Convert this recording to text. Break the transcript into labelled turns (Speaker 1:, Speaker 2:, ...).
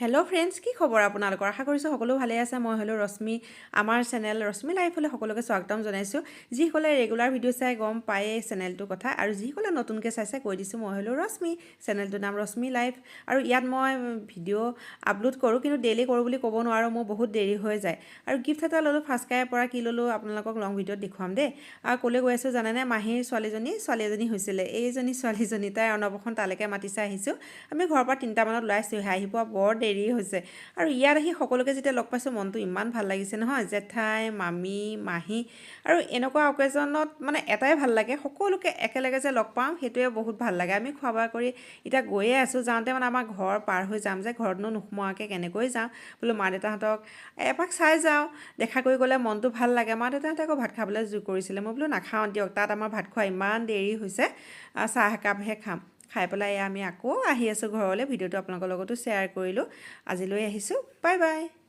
Speaker 1: Hello' friends, কি খবৰ আপোনালোকৰ? আশা কৰিছোঁ সকলো ভালে আছে। মই হ'লোঁ ৰশ্মি। আমাৰ চেনেল ৰশ্মি লাইফলৈ সকলোকে স্বাগতম জনাইছোঁ। যিসকলে ৰেগুলাৰ ভিডিঅ' চাই গম পায়েই চেনেলটোৰ কথা, আৰু যিসকলে নতুনকৈ চাইছে কৈ দিছোঁ, মই হ'লোঁ ৰশ্মি। চেনেলটোৰ নাম ৰশ্মি লাইফ, আৰু ইয়াত মই ভিডিঅ' আপলোড কৰোঁ, কিন্তু ডেইলি কৰোঁ বুলি ক'ব নোৱাৰোঁ, মোৰ বহুত দেৰি হৈ যায়। আৰু গিফ্ট এটা ল'লোঁ ফাৰ্ষ্টক্ৰাইৰ পৰা, কি ল'লোঁ আপোনালোকক লং ভিডিঅ'ত দেখুৱাম দেই। আৰু ক'লৈ গৈ আছোঁ জানেনে? মাহীৰ ছোৱালী এজনী হৈছিলে। এইজনী ছোৱালীজনী তাই অন্নপ্ৰশন তালৈকে মাতিছে, আহিছোঁ। আমি ঘৰৰ পৰা 3টামানত ওলাই আছোঁ, আহি পোৱা বৰ দেৰি হৈছে। আৰু ইয়াত আহি সকলোকে যেতিয়া লগ পাইছোঁ, মনটো ইমান ভাল লাগিছে নহয়। জেঠাই, মামী, মাহী, আৰু এনেকুৱা অকেজনত মানে এটাই ভাল লাগে, সকলোকে একেলগে যে লগ পাওঁ, সেইটোৱে বহুত ভাল লাগে। আমি খোৱা বোৱা কৰি এতিয়া গৈয়ে আছোঁ। যাওঁতে মানে আমাৰ ঘৰ পাৰ হৈ যাম যে, ঘৰতনো নোসোমোৱাকৈ কেনেকৈ যাওঁ, বোলো মা দেউতাহঁতক এপাক চাই যাওঁ। দেখা কৰি গ'লে মনটো ভাল লাগে। মা দেউতাহঁতে আকৌ ভাত খাবলৈ জোৰ কৰিছিলে, মই বোলো নাখাওঁ দিয়ক, তাত আমাৰ ভাত খোৱা ইমান দেৰি হৈছে, চাহ একাপহে খাম। খাই পেলাই আমি আকৌ আহি আছোঁ ঘৰলৈ। ভিডিঅ'টো আপোনালোকৰ লগতো শ্বেয়াৰ কৰিলোঁ। আজিলৈ আহিছোঁ, বাই বাই।